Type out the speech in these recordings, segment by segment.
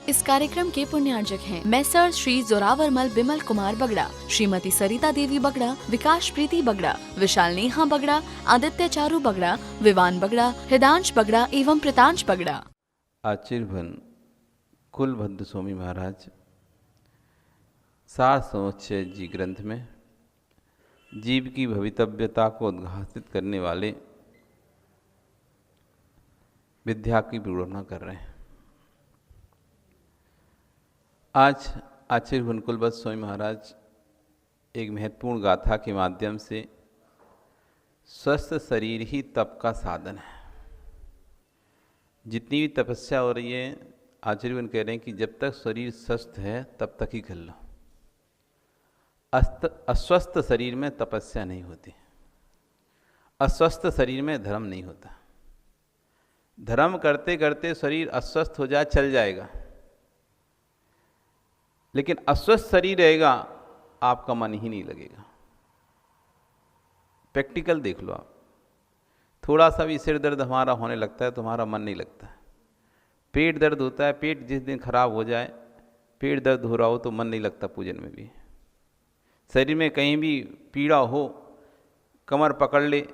इस कार्यक्रम के पुण्यार्जक हैं मैसर श्री जोरावरमल बिमल कुमार बगड़ा, श्रीमती सरिता देवी बगड़ा, विकास प्रीति बगड़ा, विशाल नेहा बगड़ा, आदित्य चारू बगड़ा, विवान बगड़ा, हृदांश बगड़ा एवं प्रतांश बगड़ा। आशीर्वन कुलभद्र स्वामी महाराज सार समुच्चय जी ग्रंथ में जीव की भवितव्यता को उद्घाटित करने वाले विद्या की विवरणा कर रहे हैं। आज आचार्य कुलभद्र स्वामी महाराज एक महत्वपूर्ण गाथा के माध्यम से स्वस्थ शरीर ही तप का साधन है। जितनी भी तपस्या हो रही है, आचार्य कह रहे हैं कि जब तक शरीर स्वस्थ है तब तक ही कर लो। अस्वस्थ शरीर में तपस्या नहीं होती, अस्वस्थ शरीर में धर्म नहीं होता। धर्म करते करते शरीर अस्वस्थ हो जाए चल जाएगा, लेकिन अस्वस्थ शरीर रहेगा आपका मन ही नहीं लगेगा। प्रैक्टिकल देख लो आप, थोड़ा सा भी सिर दर्द हमारा होने लगता है तो हमारा मन नहीं लगता। पेट दर्द होता है, पेट जिस दिन खराब हो जाए, पेट दर्द हो रहा हो तो मन नहीं लगता पूजन में भी। शरीर में कहीं भी पीड़ा हो, कमर पकड़ ले,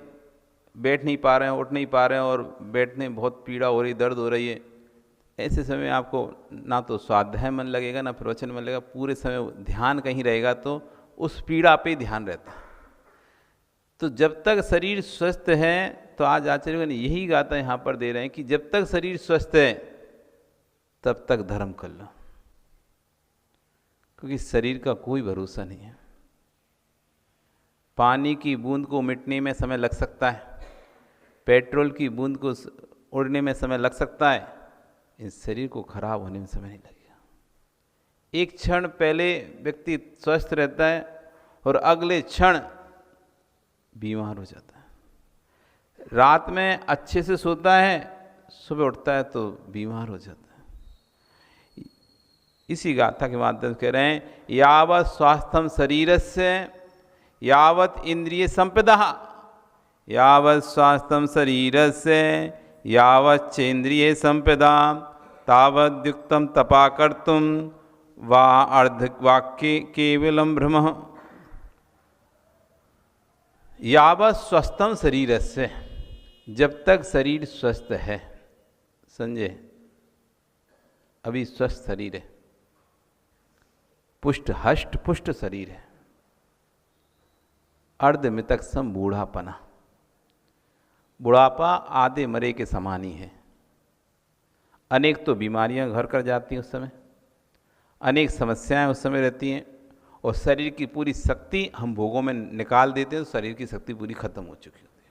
बैठ नहीं पा रहे हैं, उठ नहीं पा रहे हैं और बैठने बहुत पीड़ा हो रही, दर्द हो रही है, ऐसे समय आपको ना तो स्वाध्याय मन लगेगा ना प्रवचन मन लगेगा। पूरे समय ध्यान कहीं रहेगा तो उस पीड़ा पे ध्यान रहता है। तो जब तक शरीर स्वस्थ है, तो आज आचार्य ने यही गाथा यहाँ पर दे रहे हैं कि जब तक शरीर स्वस्थ है तब तक धर्म कर लो, क्योंकि शरीर का कोई भरोसा नहीं है। पानी की बूंद को मिटने में समय लग सकता है, पेट्रोल की बूंद को उड़ने में समय लग सकता है, इस शरीर को खराब होने में समय नहीं लगेगा। एक क्षण पहले व्यक्ति स्वस्थ रहता है और अगले क्षण बीमार हो जाता है। रात में अच्छे से सोता है, सुबह उठता है तो बीमार हो जाता है। इसी गाथा के माध्यम से कह रहे हैं, यावत् स्वास्थ्यम शरीरस्य यावत् इंद्रिय संपदा, यावत् स्वास्थ्यम शरीरस्य यावत् इंद्रिय संपदा, तावद्युक्तम तपा कर्तुम वा अर्धवाक्ये केवलम भ्रमः। यावत् स्वस्थम शरीरस्य, जब तक शरीर स्वस्थ है। संजय अभी स्वस्थ शरीर है, पुष्ट हष्ट पुष्ट शरीर है। अर्ध मृतक सम बूढ़ापना, बुढ़ापा आधे मरे के समान ही है। अनेक तो बीमारियां घर कर जाती हैं उस समय, अनेक समस्याएं उस समय रहती हैं, और शरीर की पूरी शक्ति हम भोगों में निकाल देते हैं तो शरीर की शक्ति पूरी खत्म हो चुकी होती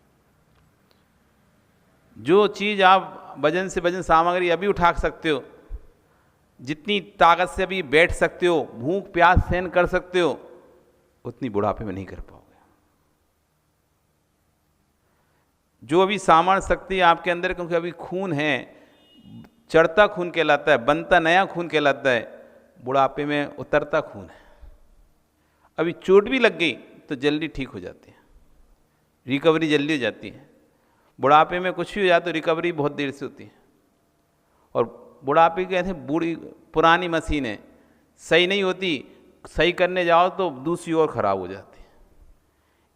है। जो चीज़ आप वजन से वजन सामग्री अभी उठा सकते हो, जितनी ताकत से अभी बैठ सकते हो, भूख प्यास सहन कर सकते हो, उतनी बुढ़ापे में नहीं कर पाओगे। जो अभी सामान्य शक्ति आपके अंदर, क्योंकि अभी खून है, चढ़ता खून कहलाता है, बनता नया खून कहलाता है, बुढ़ापे में उतरता खून है। अभी चोट भी लग गई तो जल्दी ठीक हो जाती है, रिकवरी जल्दी हो जाती है। बुढ़ापे में कुछ भी हो जाए तो रिकवरी बहुत देर से होती है। और बुढ़ापे के ऐसे बूढ़ी पुरानी मशीन है, सही नहीं होती, सही करने जाओ तो दूसरी ओर खराब हो जाती है।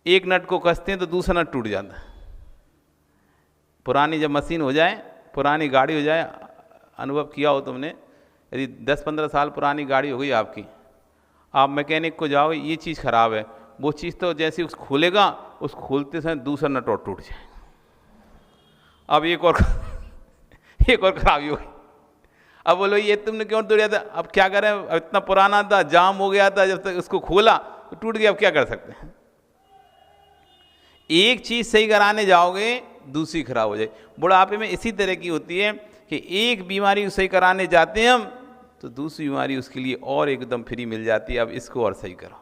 एक नट को कसते हैं तो दूसरा नट टूट जाता है। पुरानी जब मशीन हो जाए, पुरानी गाड़ी हो जाए, अनुभव किया हो तुमने, यदि 10-15 साल पुरानी गाड़ी हो गई आपकी, आप मैकेनिक को जाओ, ये चीज़ खराब है, वो चीज़ तो जैसे उस खोलेगा, उस खोलते समय दूसरा नट और टूट जाए। अब एक और एक और खराबी हो गई। अब बोलो ये तुमने क्यों तोड़ दिया था? अब क्या करें, अब इतना पुराना था, जाम हो गया था, जब तक उसको खोला तो टूट गया, अब क्या कर सकते हैं। एक चीज़ सही कराने जाओगे दूसरी खराब हो जाए। बुढ़ापे में इसी तरह की होती है कि एक बीमारी सही कराने जाते हैं हम तो दूसरी बीमारी उसके लिए और एकदम फ्री मिल जाती है, अब इसको और सही करो।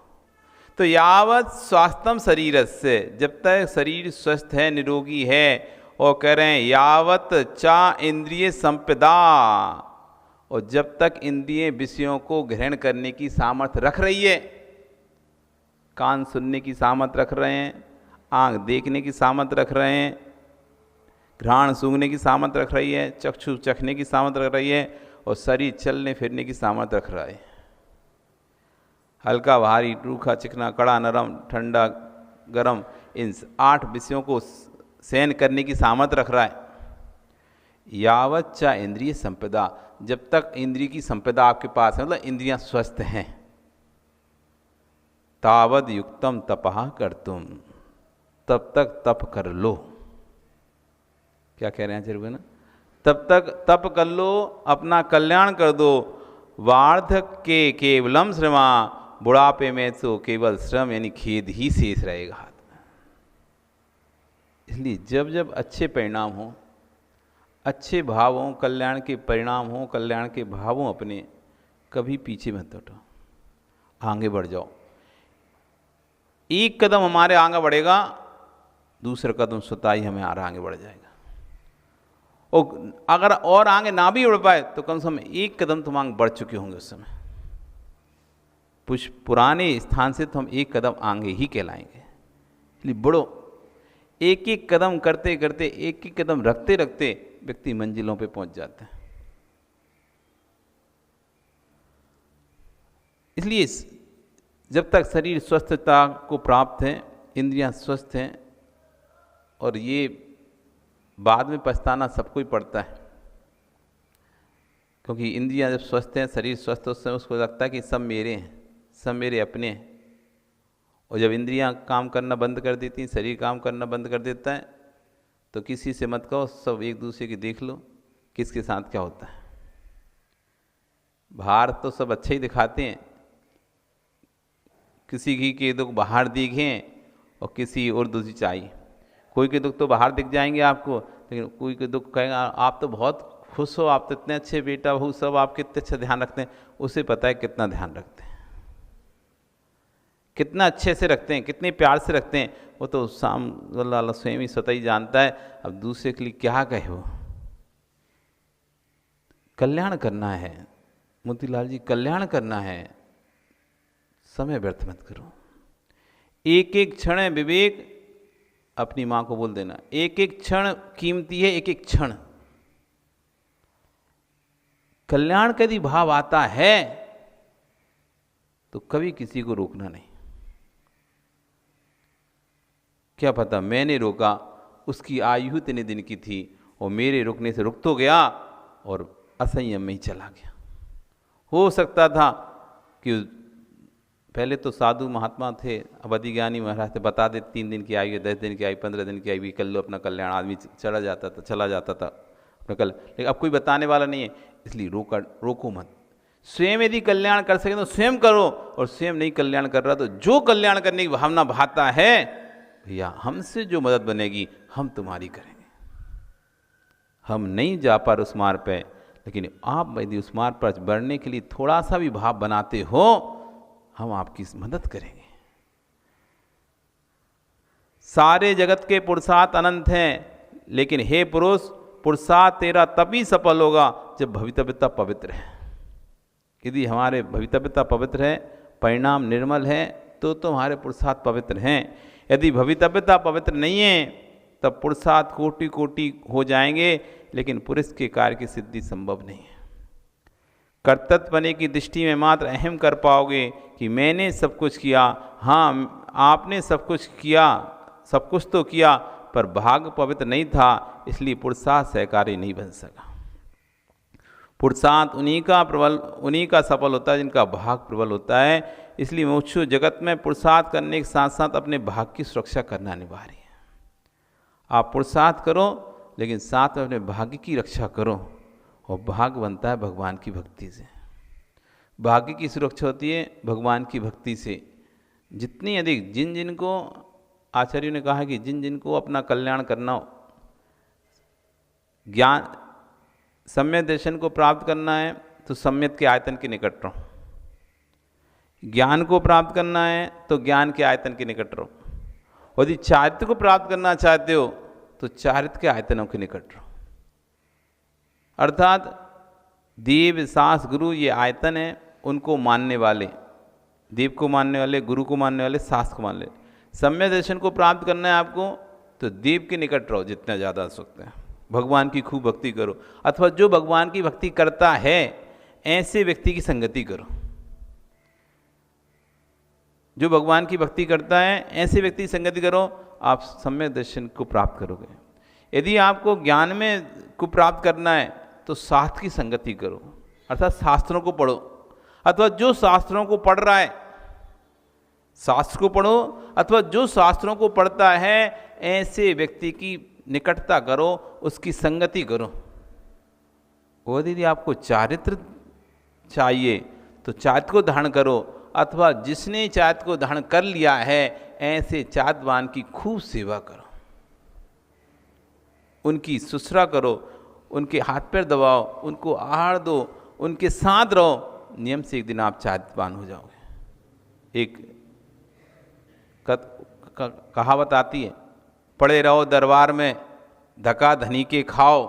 तो यावत् स्वास्थ्यम शरीरस्य, जब तक शरीर स्वस्थ है, निरोगी है, और कह रहे हैं यावत् चा इंद्रिय संपदा, और जब तक इंद्रिय विषयों को ग्रहण करने की सामर्थ्य रख रही है, कान सुनने की सामर्थ्य रख रहे हैं, आँख देखने की सामर्थ्य रख रहे हैं, घ्राण सूंघने की सामर्थ्य रख रही है, चक्षु चखने की सामर्थ्य रख रही है, और शरीर चलने फिरने की सामर्थ्य रख रहा है। हल्का भारी, रूखा चिकना, कड़ा नरम, ठंडा गरम, इन 8 विषयों को सहन करने की सामर्थ्य रख रहा है। यावत च इंद्रिय संपदा, जब तक इंद्रिय की संपदा आपके पास है, मतलब इंद्रियां स्वस्थ हैं, तावद युक्तम तपः कर्तुम, तब तक तप कर लो। क्या कह रहे हैं आचार्य ना, तब तक तप कर लो, अपना कल्याण कर दो। वार्धक्य केवलम श्रमा, बुढ़ापे में तो केवल श्रम यानी खेद ही शेष रहेगा हाथ में। इसलिए जब जब अच्छे परिणाम हो, अच्छे भाव हों, कल्याण के परिणाम हों, कल्याण के भाव हों अपने, कभी पीछे मत हटो, आगे बढ़ जाओ। एक कदम हमारे आगे बढ़ेगा, दूसरा कदम स्वतः ही हमें आगे बढ़ जाएगा। और अगर और आगे ना भी बढ़ पाए तो कम से कम एक कदम तुम आगे बढ़ चुके होंगे उस समय। पुराने स्थान से तो हम एक कदम आगे ही कहलाएंगे। इसलिए बढ़ो, एक एक कदम करते करते, एक एक कदम रखते रखते व्यक्ति मंजिलों पे पहुंच जाता है। इसलिए जब तक शरीर स्वस्थता को प्राप्त है, इंद्रियां स्वस्थ हैं, और ये बाद में पछताना सबको ही पड़ता है, क्योंकि इंद्रियां जब स्वस्थ हैं, शरीर स्वस्थ, उस समय उसको लगता है कि सब मेरे हैं, सब मेरे अपने हैं। और जब इंद्रियां काम करना बंद कर देती हैं, शरीर काम करना बंद कर देता है, तो किसी से मत कहो, सब एक दूसरे की देख लो किसके साथ क्या होता है। बाहर तो सब अच्छे ही दिखाते हैं, किसी की के दुख बाहर दिखें और किसी और दूसरी चाहिए। कोई के दुख तो बाहर दिख जाएंगे आपको, लेकिन कोई के दुख कहेगा आप तो बहुत खुश हो, आप तो इतने अच्छे बेटा बहू सब आपके इतने अच्छा ध्यान रखते हैं। उसे पता है कितना ध्यान रखते हैं, कितना अच्छे से रखते हैं, कितने प्यार से रखते हैं, वो तो अल्लाह स्वयं ही स्वतः ही जानता है। अब दूसरे के लिए क्या कहे, वो कल्याण करना है मोतीलाल जी, कल्याण करना है, समय व्यर्थ मत करो। एक एक क्षण है विवेक, अपनी मां को बोल देना, एक एक क्षण कीमती है, एक एक क्षण। कल्याण का यदि भाव आता है तो कभी किसी को रोकना नहीं। क्या पता मैंने रोका, उसकी आयु इतने दिन की थी और मेरे रुकने से रुक तो गया और असंयम में ही चला गया। हो सकता था कि पहले तो साधु महात्मा थे, अवधि ज्ञानी महाराज थे, बता दे 3 दिन की आयु, 10 दिन की आयु, 15 दिन की आयु भी कर लो अपना कल्याण, आदमी चला जाता था अपना लेकिन अब कोई बताने वाला नहीं है, इसलिए रोको मत। स्वयं यदि कल्याण कर सके तो स्वयं करो, और स्वयं नहीं कल्याण कर रहा तो जो कल्याण करने की भावना भाता है, भैया हमसे जो मदद बनेगी हम तुम्हारी करेंगे। हम नहीं जा पा रहे उस मार्ग पे, लेकिन आप यदि उस मार्ग पर बढ़ने के लिए थोड़ा सा भी भाव बनाते हो, हम आपकी मदद करेंगे। सारे जगत के पुरुषार्थ अनंत हैं, लेकिन हे पुरुष, पुरुषार्थ तेरा तभी सफल होगा जब भवितव्यता पवित्र है। यदि हमारे भवितव्यता पवित्र है, परिणाम निर्मल है, तो हमारे पुरुषार्थ पवित्र हैं। यदि भवितव्यता पवित्र नहीं है तब पुरुषार्थ कोटि कोटि हो जाएंगे, लेकिन पुरुष के कार्य की सिद्धि संभव नहीं है। कर्तव्य बने की दृष्टि में मात्र अहम कर पाओगे कि मैंने सब कुछ किया। हाँ, आपने सब कुछ किया, सब कुछ तो किया, पर भाग पवित्र नहीं था, इसलिए पुरुषार्थ सहकारी नहीं बन सका। पुरुषार्थ उन्हीं का सफल होता है जिनका भाग प्रबल होता है। इसलिए मोक्षु जगत में पुरुषार्थ करने के साथ साथ अपने भाग की सुरक्षा करना अनिवार्य है। आप पुरुषार्थ करो, लेकिन साथ में अपने भाग्य की रक्षा करो, और भाग बनता है भगवान की भक्ति से। भाग्य की सुरक्षा होती है भगवान की भक्ति से। जितनी अधिक जिनको आचार्यों ने कहा है कि जिनको अपना कल्याण करना हो, ज्ञान सम्यक दर्शन को प्राप्त करना है तो सम्यक के आयतन के निकट रहो, ज्ञान को प्राप्त करना है तो ज्ञान के आयतन के निकट रहो, और यदि चारित्र को प्राप्त करना चाहते हो तो चारित्र के आयतनों के निकट रहो। अर्थात देव शास्त्र गुरु ये आयतन है, उनको मानने वाले, देव को मानने वाले, गुरु को मानने वाले, शास्त्र को मानने। सम्यक दर्शन को प्राप्त करना है आपको तो देव के निकट रहो जितना ज़्यादा हो सकता है, भगवान की खूब भक्ति करो, अथवा जो भगवान की भक्ति करता है ऐसे व्यक्ति की संगति करो। जो भगवान की भक्ति करता है ऐसे व्यक्ति की संगति करो, आप सम्यक दर्शन को प्राप्त करोगे। यदि आपको ज्ञान में को प्राप्त करना है तो शास्त्र की संगति करो, अर्थात शास्त्रों को पढ़ो, अथवा जो शास्त्रों को पढ़ रहा है शास्त्र को पढ़ो, अथवा जो शास्त्रों को पढ़ता है ऐसे व्यक्ति की निकटता करो, उसकी संगति करो। और यदि आपको चारित्र चाहिए तो चारित्र को धारण करो, अथवा जिसने चारित्र को धारण कर लिया है ऐसे चारित्रवान की खूब सेवा करो, उनकी शुश्रा करो, उनके हाथ पैर दबाओ, उनको आहार दो, उनके साथ रहो। नियम से एक दिन आप चारित्रवान हो जाओगे। एक कहावत आती है, पड़े रहो दरबार में धक्का धनी के खाओ,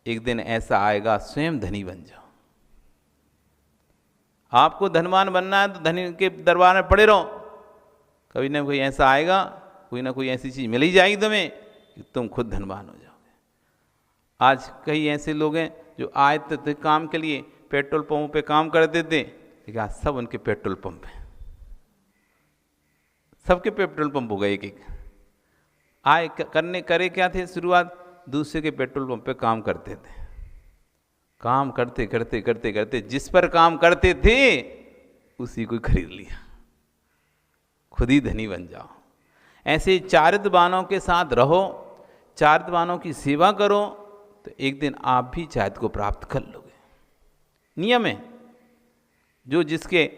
एक दिन ऐसा आएगा स्वयं धनी बन जाओ। आपको धनवान बनना है तो धनी के दरबार में पड़े रहो, कभी ना कोई ऐसा आएगा, कोई ना कोई ऐसी चीज मिल ही जाएगी तुम्हें कि तुम खुद धनवान हो जाओगे। आज कई ऐसे लोग हैं जो आए थे काम के लिए, पेट्रोल पंपों पे काम करते थे, लेकिन आज सब उनके पेट्रोल पंप हैं, सबके पेट्रोल पंप हो गए एक एक। आए करे क्या थे, शुरुआत दूसरे के पेट्रोल पंप पे काम करते थे। काम करते करते करते करते जिस पर काम करते थे उसी को खरीद लिया, खुद ही धनी बन जाओ। ऐसे चारित्रवानों के साथ रहो, चारित्रवानों की सेवा करो, तो एक दिन आप भी चारित्र को प्राप्त कर लोगे। नियम है, जो जिसके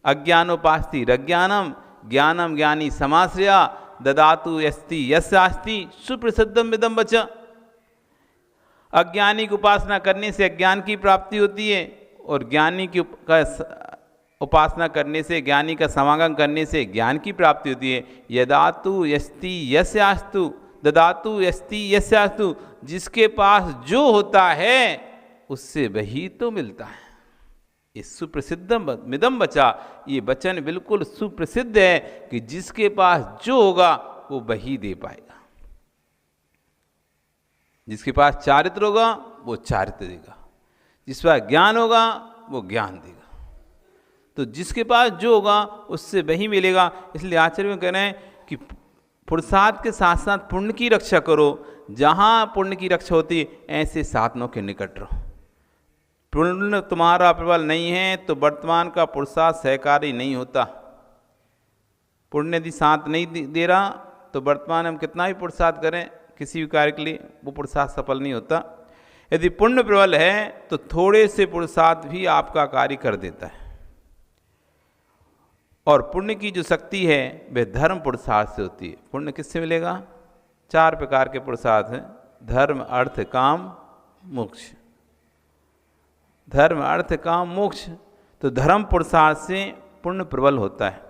अज्ञानोपास्ति रज्ञानम ज्ञानम ज्ञानी समाश्रया ददातु यस्ति यस्यास्ति सुप्रसिद्धम विदम वच। अज्ञानी की उपासना करने से अज्ञान की प्राप्ति होती है, और ज्ञानी की उपासना करने से, ज्ञानी का समागम करने से ज्ञान की प्राप्ति होती है। यदातु यस्ति यस्यास्तु ददातु यस्ति यस्यास्तु, जिसके पास जो होता है उससे वही तो मिलता है। इस सुप्रसिद्धम मिदम बचा, ये वचन बिल्कुल सुप्रसिद्ध है कि जिसके पास जो होगा वो वही दे पाएगा। जिसके पास चारित्र होगा वो चारित्र देगा, जिसके पास ज्ञान होगा वो ज्ञान देगा। तो जिसके पास जो होगा उससे वही मिलेगा। इसलिए आचार्य कह रहे हैं कि पुरुषार्थ के साथ साथ पुण्य की रक्षा करो। जहाँ पुण्य की रक्षा होती है ऐसे साधनों के निकट रहो। पुण्य तुम्हारा प्रबल नहीं है तो वर्तमान का पुरुषार्थ सहकारी नहीं होता। पुण्य यदि साथ नहीं दे रहा तो वर्तमान हम कितना भी पुरुषार्थ करें किसी भी कार्य के लिए, वो पुरुषार्थ सफल नहीं होता। यदि पुण्य प्रबल है तो थोड़े से पुरुषार्थ भी आपका कार्य कर देता है। और पुण्य की जो शक्ति है वह धर्म पुरुषार्थ से होती है। पुण्य किससे मिलेगा? 4 प्रकार के पुरुषार्थ हैं, धर्म अर्थ काम मोक्ष। धर्म अर्थ काम मोक्ष। तो धर्म पुरुषार्थ से पुण्य प्रबल होता है,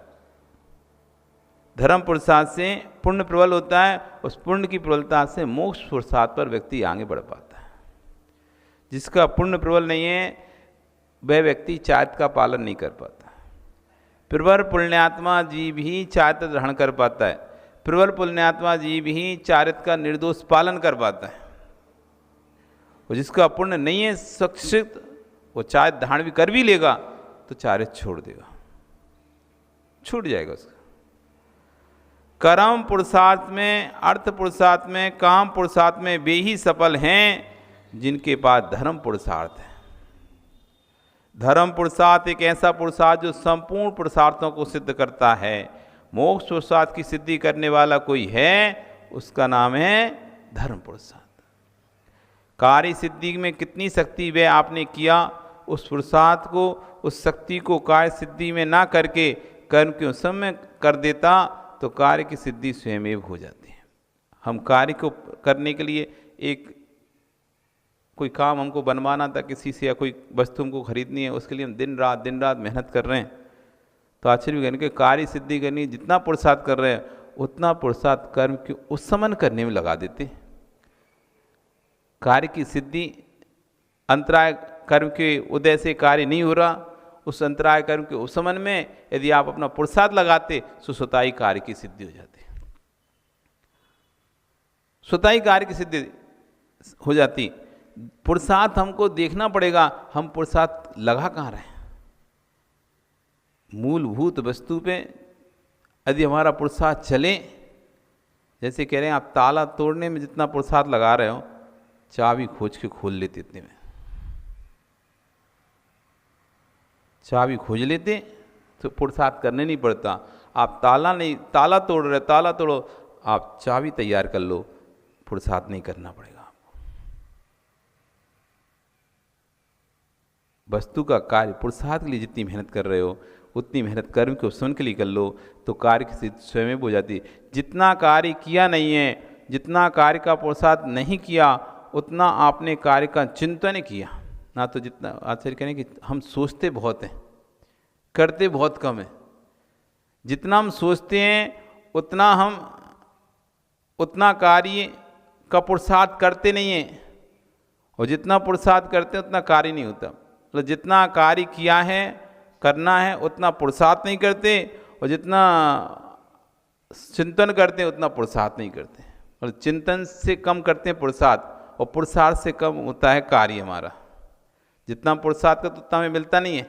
धर्म पुरुषार्थ से पुण्य प्रबल होता है। उस पुण्य की प्रबलता से मोक्ष पुरुषार्थ पर व्यक्ति आगे बढ़ पाता है। जिसका पुण्य प्रबल नहीं है वह व्यक्ति चारित्र का पालन नहीं कर पाता। प्रबल पुण्यात्मा जीव ही चारित्र ग्रहण कर पाता है। प्रबल पुण्यात्मा जीव ही चारित्र का निर्दोष पालन कर पाता है। और जिसका पुण्य नहीं है सुरक्षित, वो चारित्र धारण भी कर भी लेगा तो चारित्र छोड़ देगा, छूट जाएगा उसका। कर्म पुरुषार्थ में, अर्थ पुरुषार्थ में, काम पुरुषार्थ में वे ही सफल हैं जिनके पास धर्म पुरुषार्थ है। धर्म पुरुषार्थ एक ऐसा पुरुषार्थ जो संपूर्ण पुरुषार्थों को सिद्ध करता है। मोक्ष पुरुषार्थ की सिद्धि करने वाला कोई है, उसका नाम है धर्म पुरुषार्थ। कार्य सिद्धि में कितनी शक्ति वह आपने किया, उस पुरुषार्थ को, उस शक्ति को कार्य सिद्धि में ना करके कर्म के समय कर देता तो कार्य की सिद्धि स्वयं हो जाती है। हम कार्य को करने के लिए एक कोई काम हमको बनवाना था किसी से, या कोई वस्तु हमको खरीदनी है, उसके लिए हम दिन रात मेहनत कर रहे हैं। तो आचार्य कहने के कार्य सिद्धि करनी, जितना पुरुषार्थ कर रहे हैं उतना पुरुषार्थ कर्म के उपशमन करने में लगा देते हैं। कार्य की सिद्धि, अंतराय कर्म के उदय से कार्य नहीं हो रहा, उस अंतराय कर्म के उपशमन में यदि आप अपना पुरुषार्थ लगाते तो स्वतः ही कार्य की सिद्धि हो जाती है। स्वतः ही कार्य की सिद्धि। हो जाती। पुरुषार्थ हमको देखना पड़ेगा, हम पुरुषार्थ लगा कहाँ रहे हैं। मूलभूत वस्तु पे यदि हमारा पुरुषार्थ चले, जैसे कह रहे हैं आप ताला तोड़ने में जितना पुरुषार्थ लगा रहे हो, चाबी खोज के खोल लेते इतने में। चाबी खोज लेते तो पुरुषार्थ करने नहीं पड़ता। आप ताला तोड़ रहे, ताला तोड़ो, आप चाबी तैयार कर लो, पुरुषार्थ नहीं करना पड़ेगा आपको। वस्तु का कार्य पुरुषार्थ के लिए जितनी मेहनत कर रहे हो, उतनी मेहनत कर्म के उपशमन के लिए कर लो, तो कार्य की सिद्धि स्वयं हो जाती है। जितना कार्य किया नहीं है, जितना कार्य का पुरुषार्थ नहीं किया, उतना आपने कार्य का चिंतन किया ना। तो जितना आचार्य कहें कि हम सोचते बहुत हैं, करते बहुत कम है। जितना हम सोचते हैं उतना कार्य का पुरुषार्थ करते नहीं हैं, और जितना पुरुषार्थ करते हैं उतना कार्य नहीं होता। मतलब जितना कार्य किया है, करना है, उतना पुरुषार्थ नहीं करते, और जितना चिंतन करते हैं उतना पुरुषार्थ नहीं करते। और चिंतन से कम करते हैं पुरुषार्थ, और पुरुषार्थ से कम होता है कार्य हमारा। जितना पुरुषार्थ का उतना हमें मिलता नहीं है,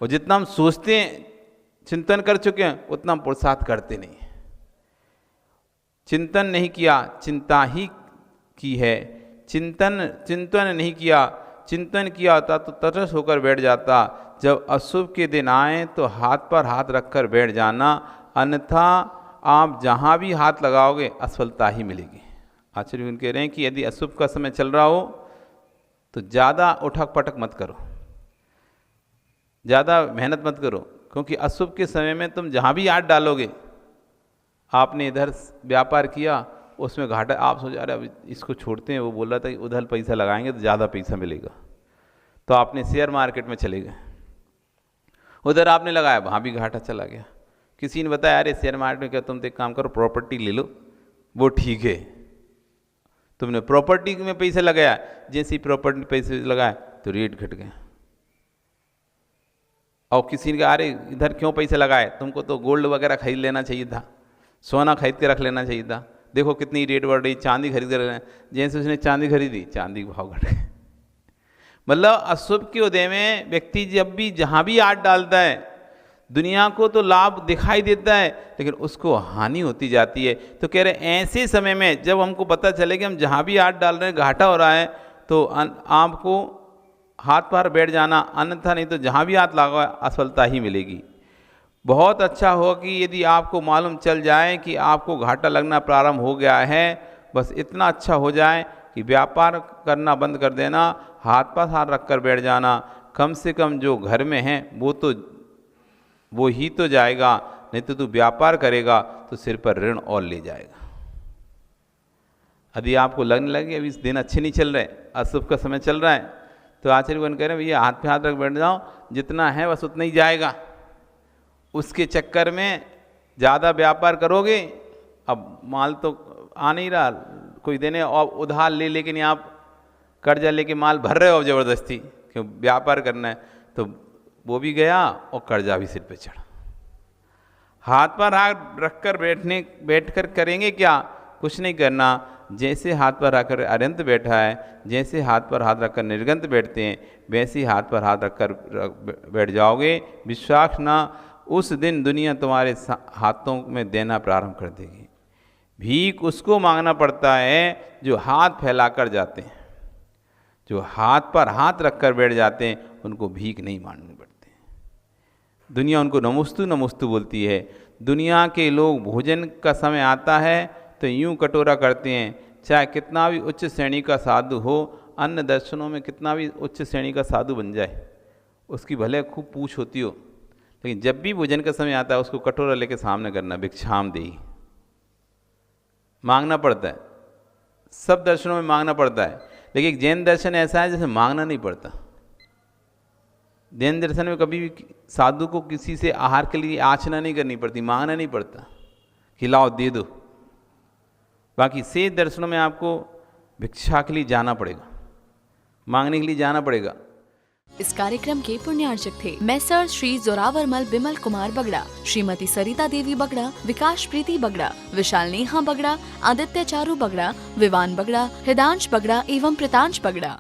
और जितना हम सोचते हैं, चिंतन कर चुके हैं, उतना हम पुरुषार्थ करते नहीं है। चिंतन नहीं किया, चिंता ही की है। चिंतन नहीं किया, चिंतन किया होता तो तटस्थ होकर बैठ जाता। जब अशुभ के दिन आए तो हाथ पर हाथ रखकर बैठ जाना, अन्यथा आप जहाँ भी हाथ लगाओगे असफलता ही मिलेगी। आचार्य कह रहे हैं कि यदि अशुभ का समय चल रहा हो तो ज़्यादा उठक पटक मत करो, ज़्यादा मेहनत मत करो, क्योंकि अशुभ के समय में तुम जहाँ भी हाथ डालोगे, आपने इधर व्यापार किया, उसमें घाटा, आप सोच रहे अब इसको छोड़ते हैं, वो बोल रहा था कि उधर पैसा लगाएंगे तो ज़्यादा पैसा मिलेगा, तो आपने शेयर मार्केट में चले गए, उधर आपने लगाया, वहाँ भी घाटा चला गया। किसी ने बताया अरे शेयर मार्केट में क्या, तुम तो एक काम करो प्रॉपर्टी ले लो, वो ठीक है। तुमने प्रॉपर्टी में पैसे लगाया, जैसे ही प्रॉपर्टी में पैसे लगाए तो रेट घट गया। और किसी ने कहा अरे इधर क्यों पैसे लगाए, तुमको तो गोल्ड वगैरह खरीद लेना चाहिए था, सोना खरीद के रख लेना चाहिए था, देखो कितनी रेट बढ़ रही, चांदी खरीद कर रहे हैं। जैसे उसने चांदी खरीदी, चांदी के भाव घट गए। मतलब अशुभ के उदय में व्यक्ति जब भी जहाँ भी हाथ डालता है, दुनिया को तो लाभ दिखाई देता है, लेकिन उसको हानि होती जाती है। तो कह रहे ऐसे समय में जब हमको पता चले कि हम जहाँ भी हाथ डाल रहे हैं घाटा हो रहा है, तो आपको हाथ पर बैठ जाना, अन्यथा नहीं तो जहाँ भी हाथ लगा असफलता ही मिलेगी। बहुत अच्छा हो कि यदि आपको मालूम चल जाए कि आपको घाटा लगना प्रारंभ हो गया है, बस इतना अच्छा हो जाए कि व्यापार करना बंद कर देना, हाथ पर हाथ रख कर बैठ जाना। कम से कम जो घर में है वो ही तो जाएगा, नहीं तो तू व्यापार करेगा तो सिर पर ऋण और ले जाएगा। यदि आपको लगने लगे अभी इस दिन अच्छे नहीं चल रहे, अशुभ का समय चल रहा है, तो आचार्य कह रहे हैं भैया हाथ पे हाथ रख बैठ जाओ, जितना है बस उतना ही जाएगा। उसके चक्कर में ज़्यादा व्यापार करोगे, अब माल तो आ नहीं रहा, कोई देने और उधार ले, लेकिन आप कर्जा लेके माल भर रहे हो ज़बरदस्ती, क्यों व्यापार करना है, तो वो भी गया और कर्जा भी सिर पे चढ़ा। हाथ पर हाथ रखकर बैठकर करेंगे क्या, कुछ नहीं करना। जैसे हाथ पर रखकर अरंत बैठा है, जैसे हाथ पर हाथ रखकर निर्गंत बैठते हैं, वैसे ही हाथ पर हाथ रखकर बैठ जाओगे। विश्वास ना, उस दिन दुनिया तुम्हारे हाथों में देना प्रारंभ कर देगी। भीख उसको मांगना पड़ता है जो हाथ फैलाकर जाते हैं। जो हाथ पर हाथ रखकर बैठ जाते हैं उनको भीख नहीं मांगनी पड़ती। दुनिया उनको नमोस्तु नमोस्तु बोलती है। दुनिया के लोग भोजन का समय आता है तो यूं कटोरा करते हैं, चाहे कितना भी उच्च श्रेणी का साधु हो, अन्य दर्शनों में कितना भी उच्च श्रेणी का साधु बन जाए, उसकी भले खूब पूछ होती हो, लेकिन जब भी भोजन का समय आता है उसको कटोरा लेके सामने करना, भिक्षाम देही, मांगना पड़ता है। सब दर्शनों में मांगना पड़ता है, लेकिन एक जैन दर्शन ऐसा है जैसे मांगना नहीं पड़ता। जैन दर्शन में कभी भी साधु को किसी से आहार के लिए याचना नहीं करनी पड़ती, मांगना नहीं पड़ता, खिलाओ दे दो। बाकी से दर्शनों में आपको भिक्षा के लिए जाना पड़ेगा, मांगने के लिए जाना पड़ेगा। इस कार्यक्रम के पुण्यार्चक थे मैसर श्री जोरावरमल बिमल कुमार बगड़ा, श्रीमती सरिता देवी बगड़ा, विकास प्रीति बगड़ा, विशाल नेहा बगड़ा, आदित्य चारू बगड़ा, विवान बगड़ा, हृदांश बगड़ा एवं प्रितांश बगड़ा।